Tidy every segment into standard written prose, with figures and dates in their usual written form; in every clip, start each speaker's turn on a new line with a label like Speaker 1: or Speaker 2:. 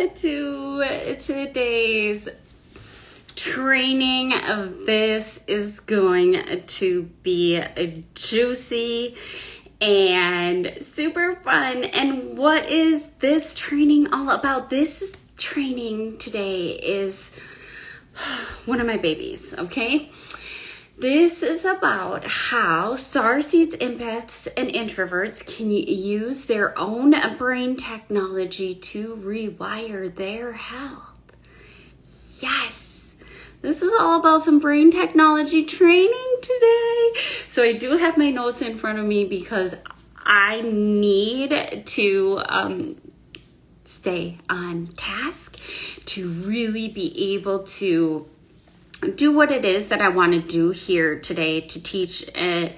Speaker 1: to today's training. This is going to be juicy and super fun. And what is this training all about? This training today is one of my babies, okay? This is about how starseeds, empaths, and introverts can use their own brain technology to rewire their health. Yes, this is all about some brain technology training today. So I do have my notes in front of me because I need to stay on task to really be able to do what it is that I want to do here today to teach. I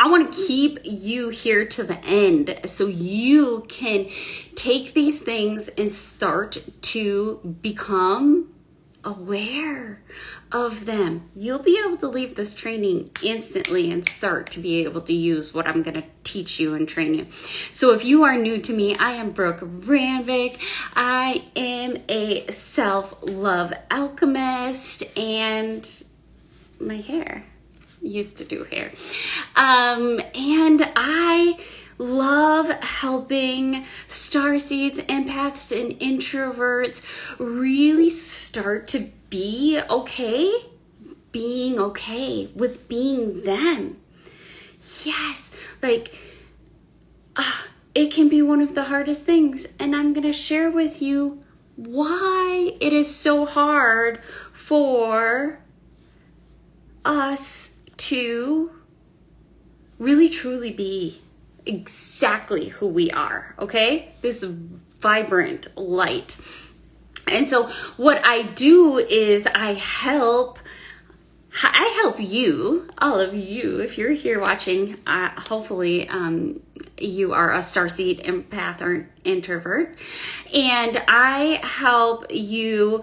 Speaker 1: want to keep you here to the end so you can take these things and start to become aware of them. You'll be able to leave this training instantly and start to be able to use what I'm going to teach you and train you. So if you are new to me, I am Brooke Ranvik. I am a self-love alchemist, and my hair used to do hair. And I love helping starseeds, empaths, and introverts really start to be okay, being okay with being them. Yes, like it can be one of the hardest things, and I'm gonna share with you why it is so hard for us to really truly be exactly who we are, okay? This vibrant light. And so what I do is I help you, all of you, if you're here watching, hopefully you are a starseed, empath, or introvert, and I help you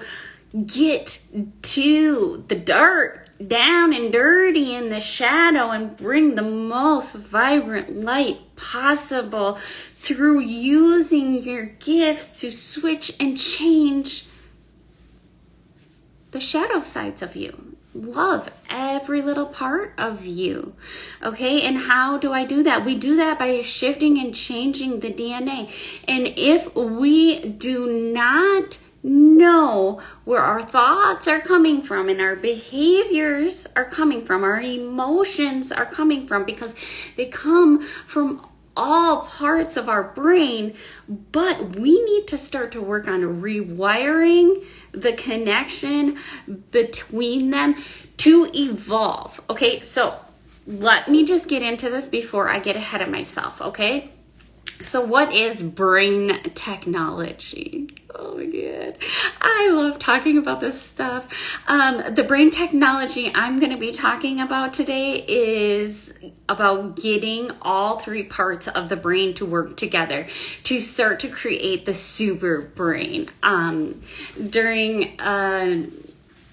Speaker 1: get to the dirt, down and dirty in the shadow, and bring the most vibrant light possible through using your gifts to switch and change the shadow sides of you. Love every little part of you, okay? And how do I do that? We do that by shifting and changing the DNA. And if we do not know where our thoughts are coming from and our behaviors are coming from, our emotions are coming from, because they come from all parts of our brain, but we need to start to work on rewiring the connection between them to evolve. Okay, so let me just get into this before I get ahead of myself, okay? So what is brain technology? Oh my God, I love talking about this stuff. The brain technology I'm going to be talking about today is about getting all three parts of the brain to work together to start to create the super brain. During a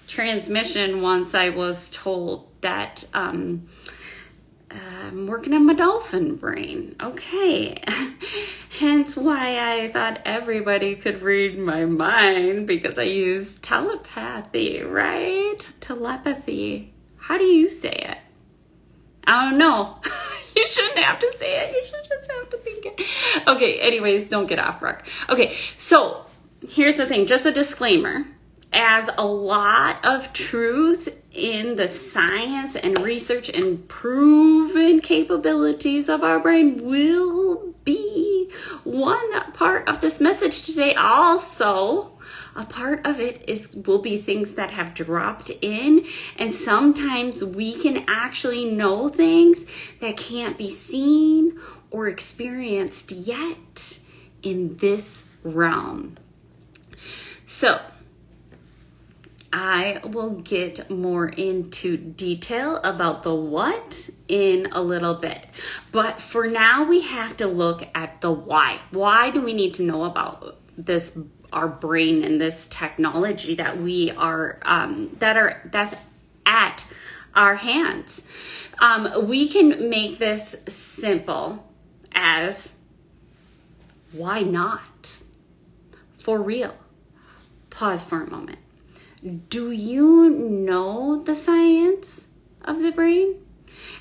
Speaker 1: transmission once, I was told that I'm working on my dolphin brain. Okay. Hence why I thought everybody could read my mind, because I use telepathy, right? Telepathy. How do you say it? I don't know. You shouldn't have to say it. You should just have to think it. Okay, anyways, don't get off, Brooke. Okay, so here's the thing. Just a disclaimer. As a lot of truth in the science and research and proven capabilities of our brain will be one part of this message today. Also, a part of it will be things that have dropped in, and sometimes we can actually know things that can't be seen or experienced yet in this realm. So I will get more into detail about the what in a little bit. But for now, we have to look at the why. Why do we need to know about this, our brain, and this technology that we are, that's at our hands? We can make this simple as, why not? For real. pause for a moment. Do you know the science of the brain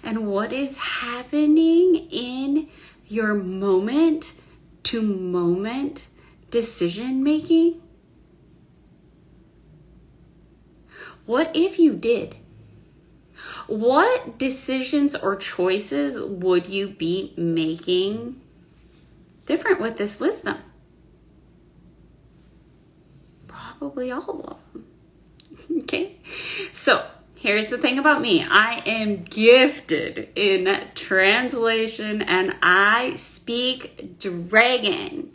Speaker 1: and what is happening in your moment to moment decision making? What if you did? What decisions or choices would you be making different with this wisdom? Probably all of them. Okay, so here's the thing about me. I am gifted in translation and I speak dragon.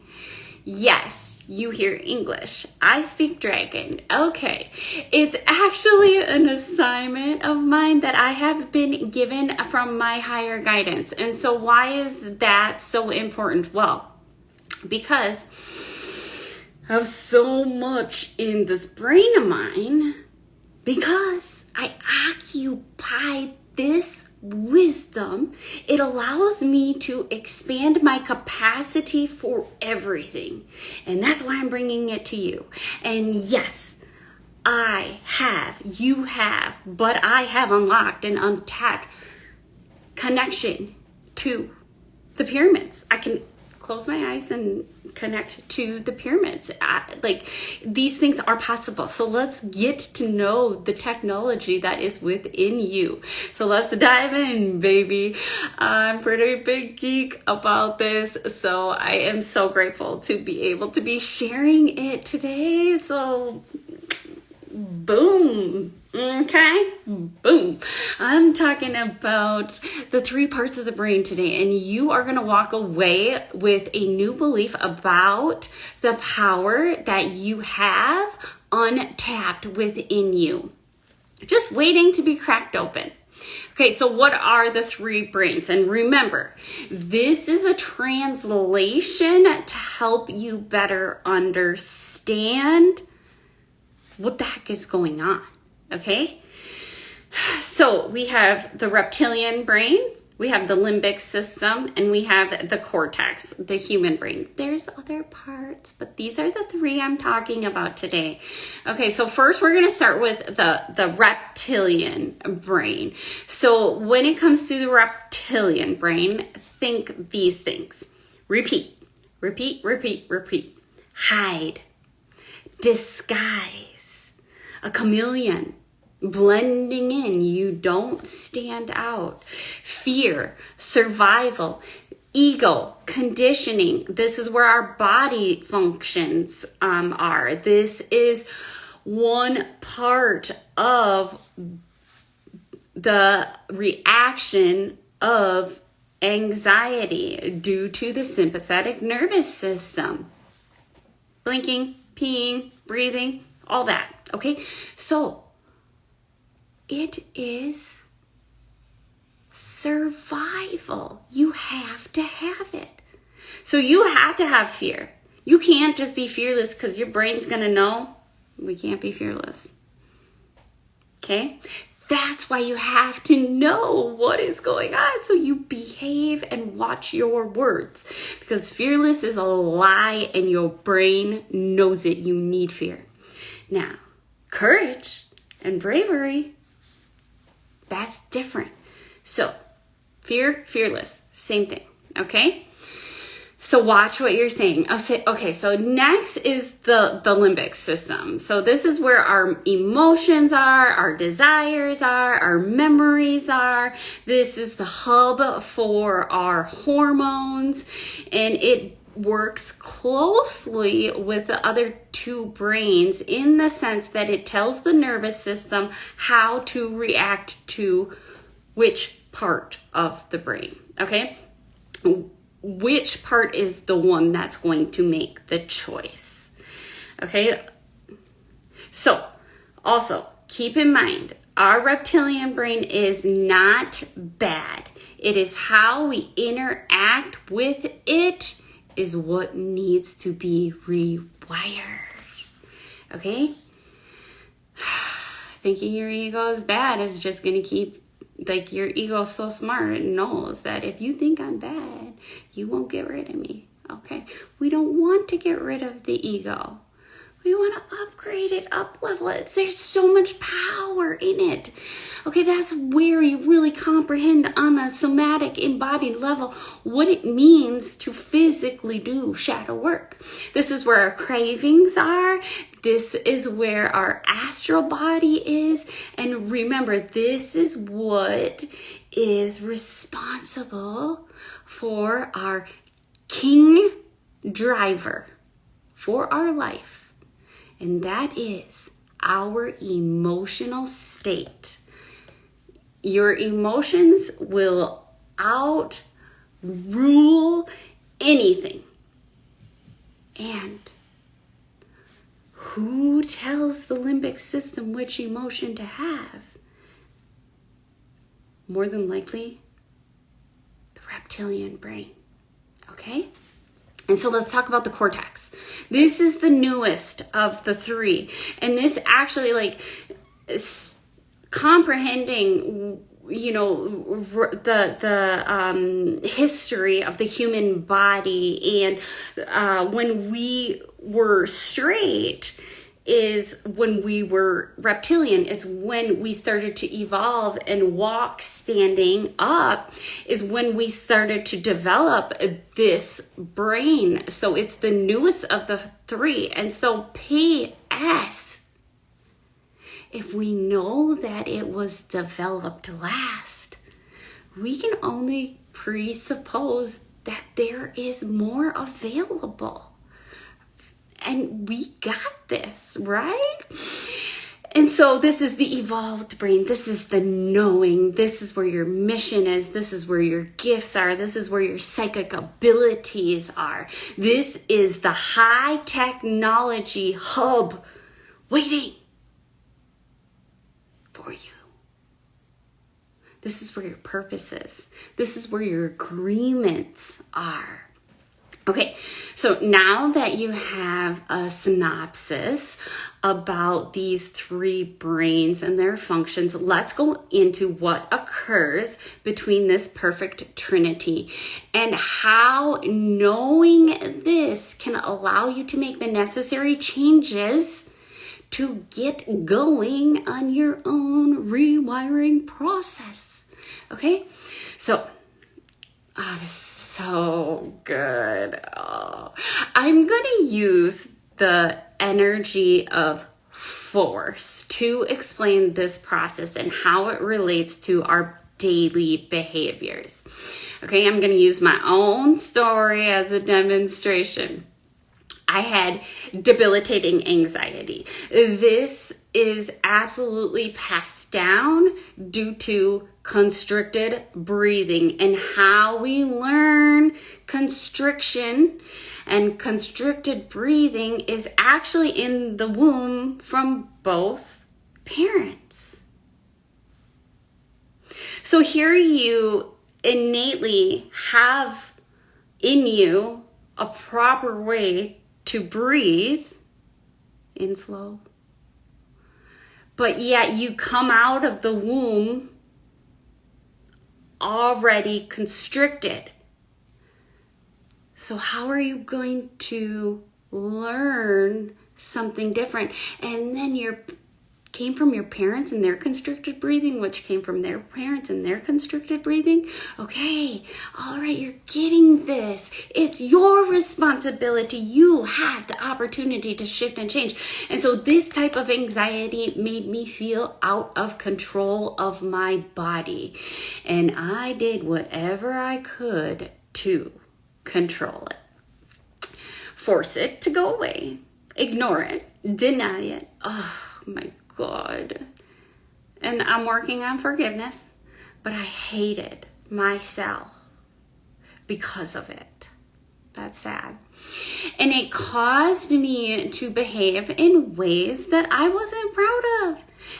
Speaker 1: Yes, you hear English. I speak dragon. Okay. It's actually an assignment of mine that I have been given from my higher guidance. And so why is that so important? Well, because of so much in this brain of mine, because I occupy this wisdom, it allows me to expand my capacity for everything. And that's why I'm bringing it to you. And yes, you have, but I have unlocked and untapped connection to the pyramids. I can close my eyes and connect to the pyramids. Like, these things are possible. So let's get to know the technology that is within you. So let's dive in, baby. I'm pretty big geek about this. So I am so grateful to be able to be sharing it today. So boom. Okay, boom. I'm talking about the 3 parts of the brain today, and you are going to walk away with a new belief about the power that you have untapped within you, just waiting to be cracked open. Okay, so what are the 3 brains? And remember, this is a translation to help you better understand what the heck is going on. Okay, so we have the reptilian brain, we have the limbic system, and we have the cortex, the human brain. There's other parts, but these are the 3 I'm talking about today. Okay, so first we're going to start with the reptilian brain. So when it comes to the reptilian brain, think these things. Repeat, repeat, repeat, repeat. Hide, disguise, a chameleon, blending in, you don't stand out. Fear, survival, ego, conditioning. This is where our body functions are. This is one part of the reaction of anxiety due to the sympathetic nervous system. Blinking, peeing, breathing, all that. Okay, so it is survival. You have to have it. So you have to have fear. You can't just be fearless because your brain's going to know. We can't be fearless. Okay? That's why you have to know what is going on so you behave and watch your words. Because fearless is a lie and your brain knows it. You need fear. Now, courage and bravery, that's different. So, fear, fearless, same thing, okay? So watch what you're saying. Okay, so next is the limbic system. So this is where our emotions are, our desires are, our memories are. This is the hub for our hormones, and it works closely with the other 2 brains in the sense that it tells the nervous system how to react to which part of the brain, okay? Which part is the one that's going to make the choice, okay? So also keep in mind, our reptilian brain is not bad. It is how we interact with it is what needs to be rewired. Okay? Thinking your ego is bad is just going to keep, like, your ego so smart, it knows that if you think I'm bad, you won't get rid of me. Okay? We don't want to get rid of the ego. We want to upgrade it, up level it. There's so much power in it. Okay, that's where you really comprehend on a somatic embodied level what it means to physically do shadow work. This is where our cravings are. This is where our astral body is. And remember, this is what is responsible for our king driver for our life. And that is our emotional state. Your emotions will outrule anything. And who tells the limbic system which emotion to have? More than likely, the reptilian brain. Okay? And so let's talk about the cortex. This is the newest of the three. And this actually, like, is comprehending, you know, the history of the human body. And when we were straight is when we were reptilian. It's when we started to evolve and walk standing up is when we started to develop this brain. So it's the newest of the three. And so P.S. if we know that it was developed last, we can only presuppose that there is more available. And we got this, right? And so this is the evolved brain. This is the knowing. This is where your mission is. This is where your gifts are. This is where your psychic abilities are. This is the high technology hub waiting for you. This is where your purpose is. This is where your agreements are. Okay, so now that you have a synopsis about these three brains and their functions, let's go into what occurs between this perfect trinity and how knowing this can allow you to make the necessary changes to get going on your own rewiring process. Okay, so this is so good. I'm going to use the energy of force to explain this process and how it relates to our daily behaviors. Okay, I'm going to use my own story as a demonstration. I had debilitating anxiety. This is absolutely passed down due to constricted breathing and how we learn constriction and constricted breathing is actually in the womb from both parents. So here you innately have in you a proper way to breathe, inflow, but yet you come out of the womb already constricted. So how are you going to learn something different? And then you came from your parents and their constricted breathing, which came from their parents and their constricted breathing. Okay, all right, you're getting this. It's your responsibility. You have the opportunity to shift and change. And so this type of anxiety made me feel out of control of my body. And I did whatever I could to control it. Force it to go away. Ignore it. Deny it. Oh my God. And I'm working on forgiveness, but I hated myself because of it. That's sad. And it caused me to behave in ways that I wasn't proud of.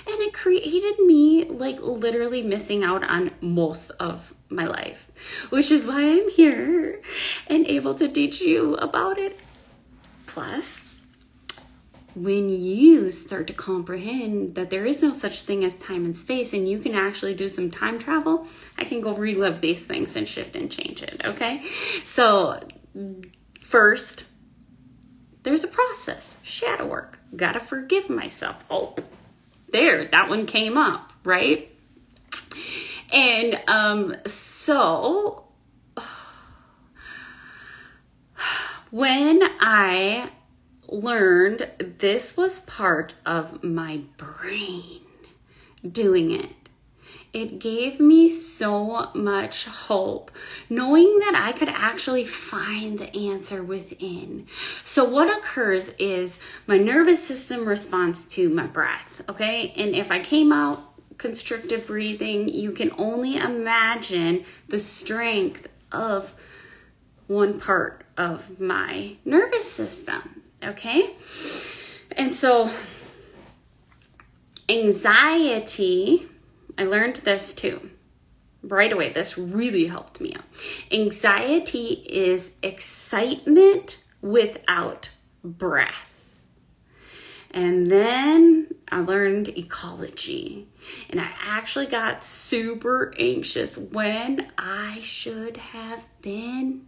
Speaker 1: And it created me like literally missing out on most of my life, which is why I'm here and able to teach you about it. Plus, when you start to comprehend that there is no such thing as time and space and you can actually do some time travel, I can go relive these things and shift and change it, okay? So first, There's a process, shadow work. Gotta forgive myself. Oh, there, that one came up, right? And so when I learned this was part of my brain doing it, it gave me so much hope, knowing that I could actually find the answer within. So what occurs is my nervous system responds to my breath, okay? And if I came out constricted breathing, you can only imagine the strength of one part of my nervous system, okay? And so anxiety, I learned this too. Right away, this really helped me out. Anxiety is excitement without breath. And then I learned ecology. And I actually got super anxious when I should have been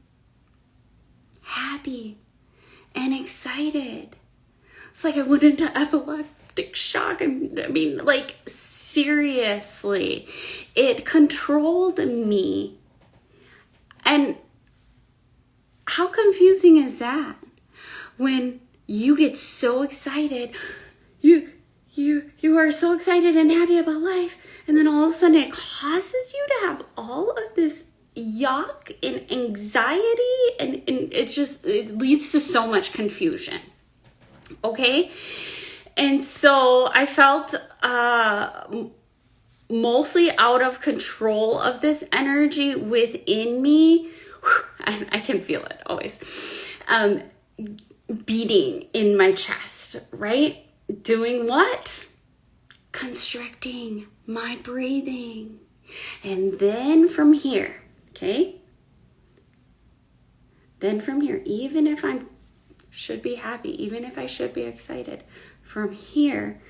Speaker 1: happy and excited. It's like I went into epileptic shock. I mean, like, seriously, it controlled me. And how confusing is that? When you get so excited, you are so excited and happy about life, and then all of a sudden it causes you to have all of this yuck and anxiety, and it leads to so much confusion. Okay? And so I felt mostly out of control of this energy within me. I can feel it always. Beating in my chest, right? Doing what? Constricting my breathing. And then from here, okay? Then from here, even if I should be happy, even if I should be excited, from here,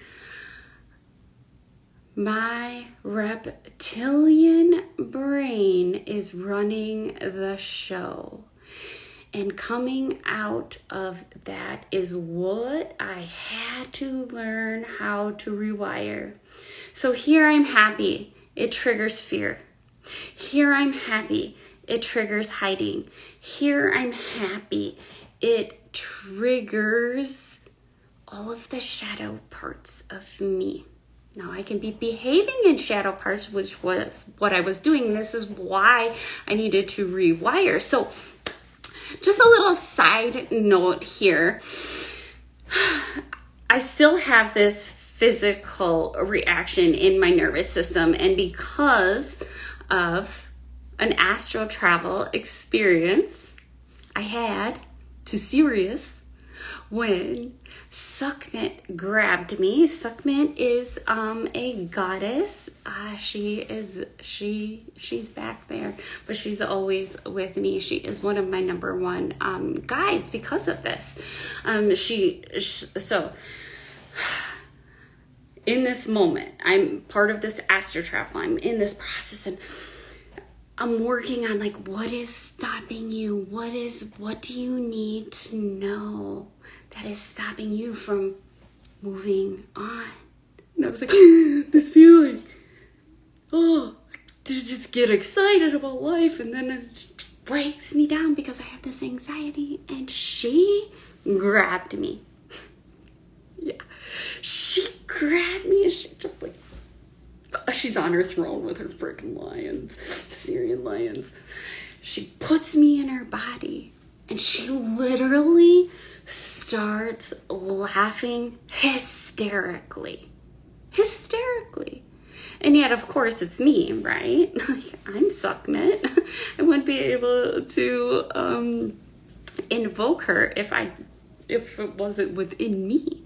Speaker 1: my reptilian brain is running the show. And coming out of that is what I had to learn how to rewire. So here I'm happy, it triggers fear. Here I'm happy, it triggers hiding. Here I'm happy, it triggers all of the shadow parts of me. Now I can be behaving in shadow parts, which was what I was doing. This is why I needed to rewire. So just a little side note here. I still have this physical reaction in my nervous system, and because of an astral travel experience I had to Sirius when Sekhmet grabbed me. Sekhmet is a goddess. She's back there, but she's always with me. She is one of my number one guides because of this. So in this moment, I'm part of this astral travel. I'm in this process, and I'm working on, like, what is stopping you? What do you need to know that is stopping you from moving on? And I was like, this feeling, to just get excited about life, and then it breaks me down because I have this anxiety. And she grabbed me. Yeah, she grabbed me, and she just, like, she's on her throne with her freaking lions, Syrian lions. She puts me in her body, and she literally starts laughing hysterically. And yet, of course, it's me, right? Like, I'm Sekhmet. I wouldn't be able to invoke her if it wasn't within me.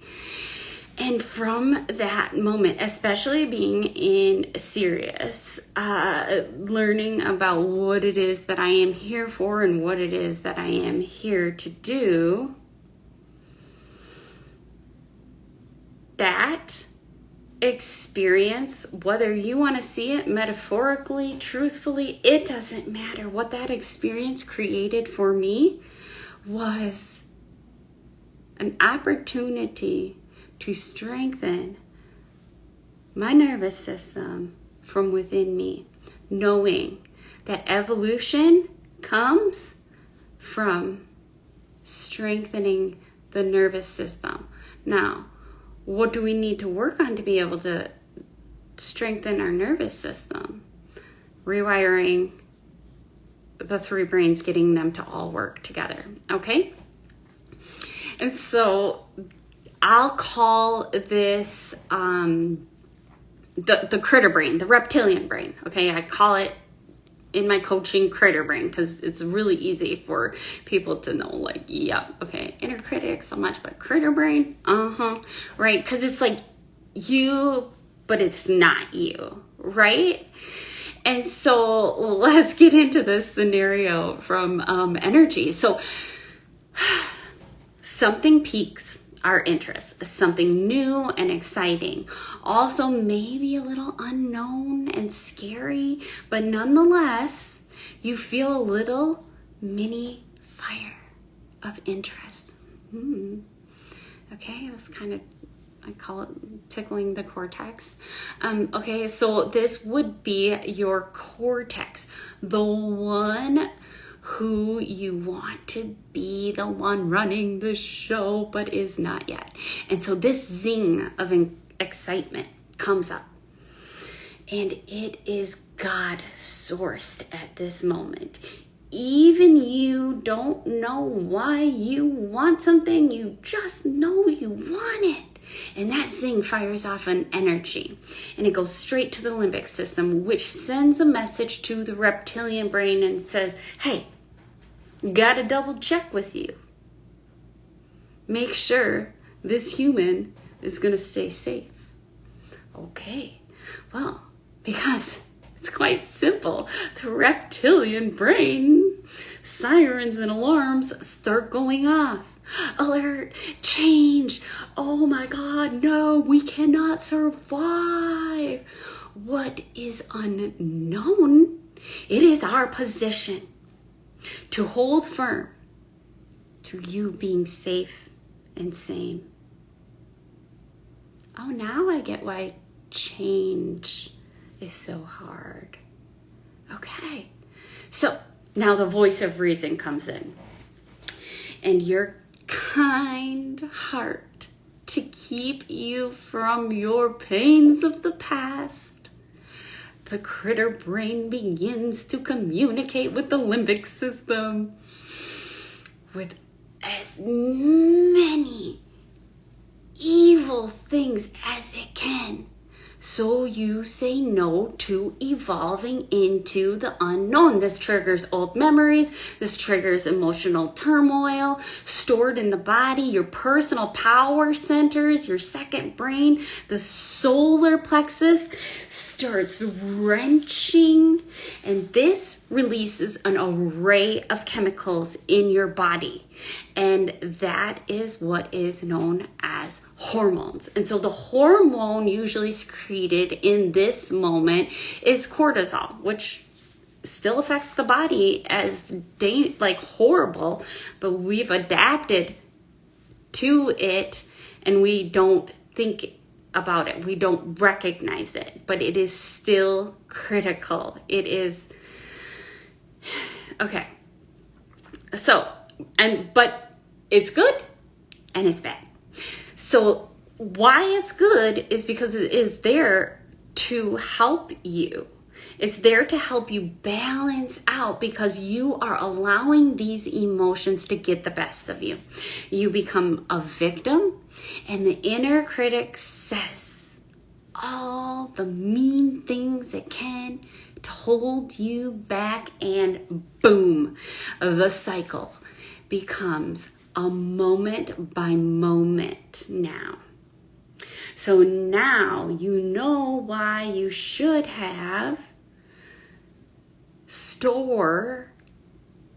Speaker 1: And from that moment, especially being in Sirius, learning about what it is that I am here for and what it is that I am here to do, that experience, whether you want to see it metaphorically, truthfully, it doesn't matter. What that experience created for me was an opportunity to strengthen my nervous system from within me, knowing that evolution comes from strengthening the nervous system. Now, what do we need to work on to be able to strengthen our nervous system? Rewiring the three brains, getting them to all work together, okay? And so I'll call this the critter brain, the reptilian brain, okay? I call it in my coaching critter brain because it's really easy for people to know, like, yep, okay, inner critic so much, but critter brain, right? Because it's like you, but it's not you, right? And so let's get into this scenario from energy. So something piques our interest, something new and exciting, also maybe a little unknown and scary, but nonetheless, you feel a little mini fire of interest. Okay, that's kind of, I call it tickling the cortex. Okay, so this would be your cortex, the one who you want to be, the one running the show, but is not yet. And so this zing of excitement comes up, and it is God sourced at this moment. Even you don't know why you want something, you just know you want it. And that zing fires off an energy, and it goes straight to the limbic system, which sends a message to the reptilian brain and says, hey, gotta double check with you. Make sure this human is gonna stay safe. Okay, well, because it's quite simple. The reptilian brain sirens and alarms start going off. Alert, change. Oh my God, no, we cannot survive. What is unknown? It is our position to hold firm to you being safe and sane. Oh, now I get why change is so hard. Okay, so now the voice of reason comes in, and your kind heart to keep you from your pains of the past. The critter brain begins to communicate with the limbic system with as many evil things as it can. So you say no to evolving into the unknown. This triggers old memories. This triggers emotional turmoil stored in the body, your personal power centers, your second brain, the solar plexus starts wrenching. And this releases an array of chemicals in your body. And that is what is known as hormones. And so the hormone usually secreted in this moment is cortisol, which still affects the body as horrible, but we've adapted to it and we don't think about it. We don't recognize it, but it is still critical. It is okay. So, but it's good and it's bad. So why it's good is because it is there to help you. It's there to help you balance out because you are allowing these emotions to get the best of you. You become a victim, and the inner critic says all the mean things it can to hold you back, and boom, the cycle becomes a moment by moment now. So now you know why you should have, store,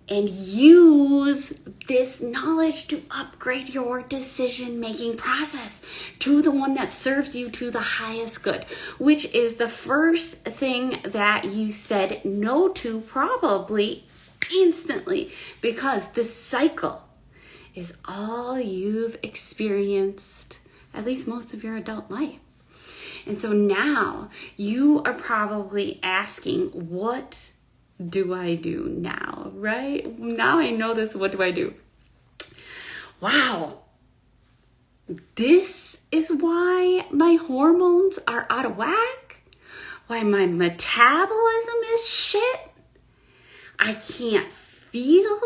Speaker 1: and use this knowledge to upgrade your decision-making process to the one that serves you to the highest good, which is the first thing that you said no to probably instantly, because this cycle is all you've experienced, at least most of your adult life. And so now you are probably asking, what do I do now, right? Now I know this, what do I do? Wow. This is why my hormones are out of whack? Why my metabolism is shit? I can't feel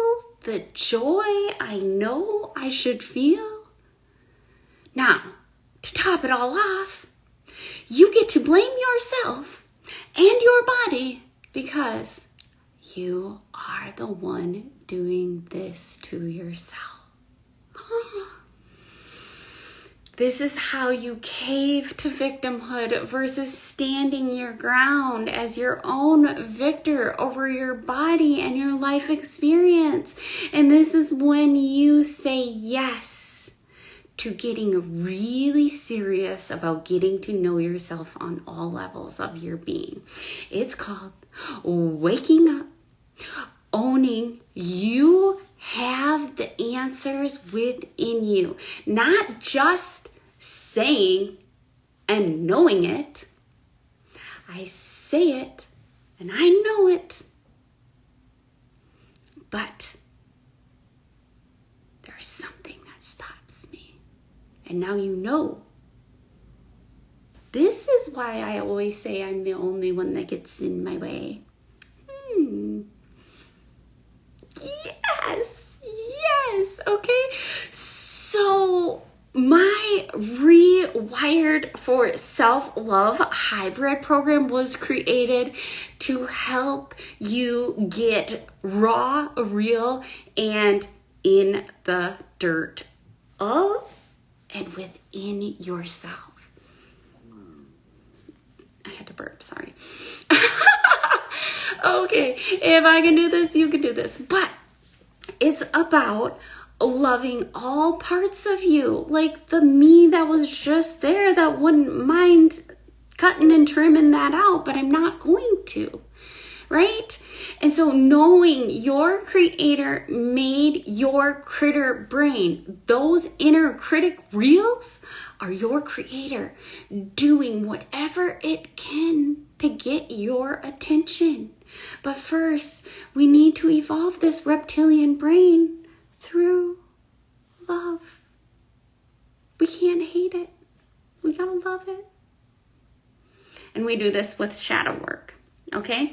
Speaker 1: the joy I know I should feel? Now, to top it all off, you get to blame yourself and your body because you are the one doing this to yourself. This is how you cave to victimhood versus standing your ground as your own victor over your body and your life experience. And this is when you say yes to getting really serious about getting to know yourself on all levels of your being. It's called waking up, owning you have the answers within you, not just saying and knowing it. I say it and I know it, but there's something that stops me. And now you know. This is why I always say I'm the only one that gets in my way. Yes, okay. So my Rewired for Self-Love hybrid program was created to help you get raw, real, and in the dirt of and within yourself. I had to burp, sorry. Okay, if I can do this, you can do this. But it's about loving all parts of you, like the me that was just there that wouldn't mind cutting and trimming that out, but I'm not going to, right? And so knowing your creator made your critter brain, those inner critic reels are your creator doing whatever it can to get your attention. But first, we need to evolve this reptilian brain through love. We can't hate it. We gotta love it. And we do this with shadow work, okay?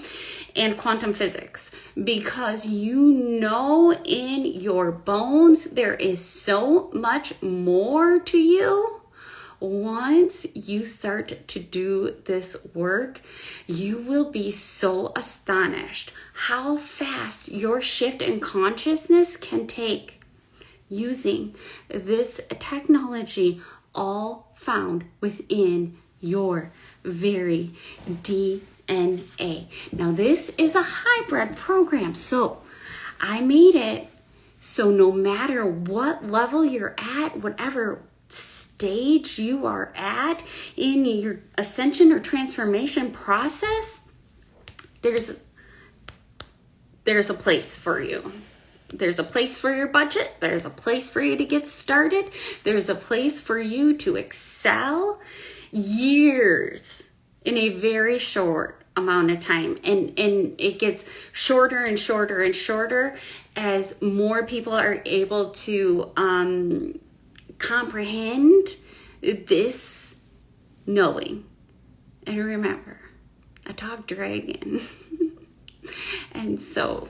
Speaker 1: And quantum physics, because you know in your bones there is so much more to you. Once you start to do this work, you will be so astonished how fast your shift in consciousness can take using this technology, all found within your very DNA. Now, this is a hybrid program, so I made it so no matter what level you're at, whatever stage you are at in your ascension or transformation process, there's a place for you. There's a place for your budget. There's a place for you to get started. There's a place for you to excel years in a very short amount of time. And it gets shorter and shorter and shorter as more people are able to comprehend this knowing. And remember, a dog dragon. And so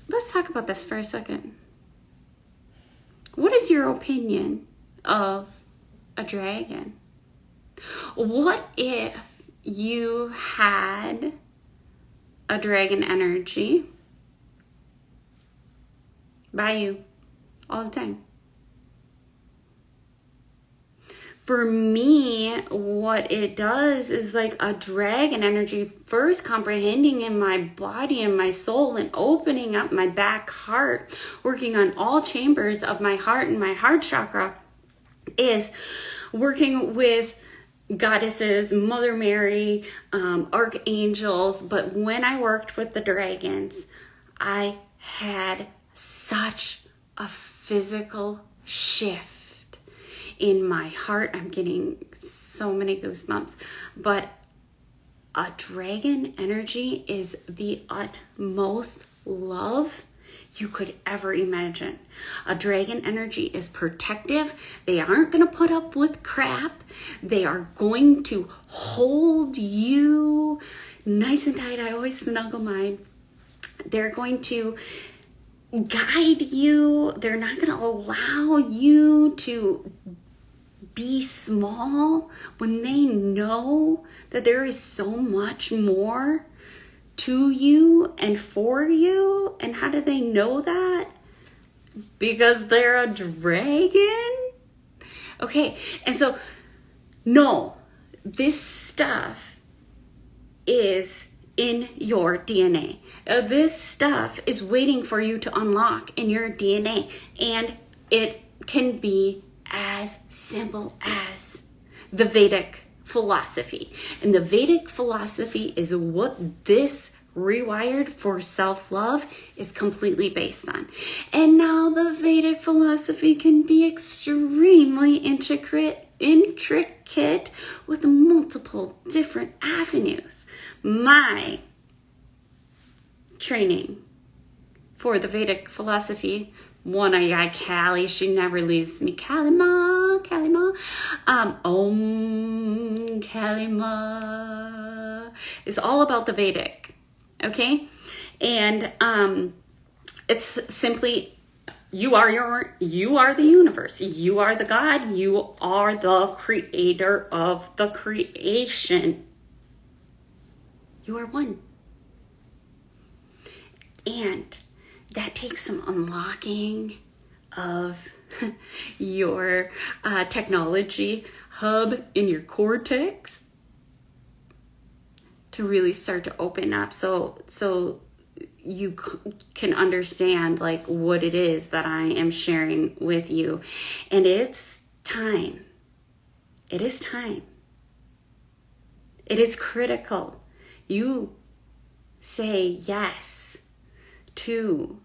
Speaker 1: let's talk about this for a second. What is your opinion of a dragon? What if you had a dragon energy by you all the time? For me, what it does is like a dragon energy, first comprehending in my body and my soul and opening up my back heart, working on all chambers of my heart and my heart chakra, is working with goddesses, Mother Mary, archangels. But when I worked with the dragons, I had such a physical shift in my heart. I'm getting so many goosebumps. But a dragon energy is the utmost love you could ever imagine. A dragon energy is protective. They aren't going to put up with crap. They are going to hold you nice and tight. I always snuggle mine. They're going to guide you. They're not going to allow you to be small when they know that there is so much more to you and for you. And how do they know that? Because they're a dragon. Okay, and so no, this stuff is in your DNA. This stuff is waiting for you to unlock in your DNA, and it can be as simple as the Vedic philosophy. And the Vedic philosophy is what this Rewired for self-love is completely based on. And now the Vedic philosophy can be extremely intricate with multiple different avenues. My training for the Vedic philosophy, one, I got Kali, she never leaves me. Kali Ma, Om Kali Ma, is all about the Vedic, okay? And it's simply, you are the universe, you are the God, you are the creator of the creation. You are one. And that takes some unlocking of your technology hub in your cortex to really start to open up, so you can understand like what it is that I am sharing with you. And it's time. It is time. It is critical. You say yes to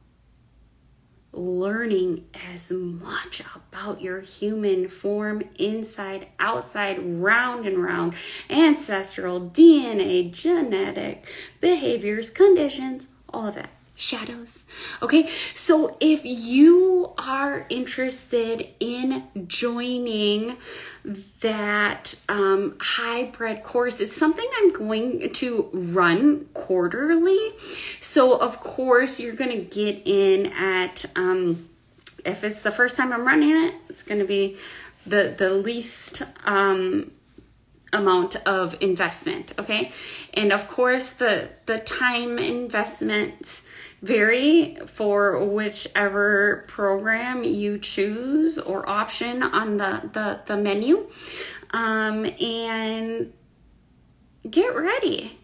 Speaker 1: learning as much about your human form, inside, outside, round and round, ancestral, DNA, genetic, behaviors, conditions, all of that. Shadows. Okay, so if you are interested in joining that hybrid course, it's something I'm going to run quarterly. So of course you're going to get in at, if it's the first time I'm running it, it's going to be the least amount of investment, okay? And of course the time investments vary for whichever program you choose or option on the menu. And get ready,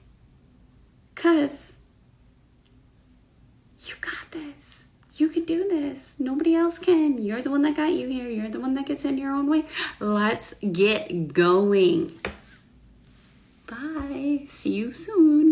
Speaker 1: because you got this. You can do this. Nobody else can. You're the one that got you here. You're the one that gets in your own way. Let's get going. Bye. See you soon.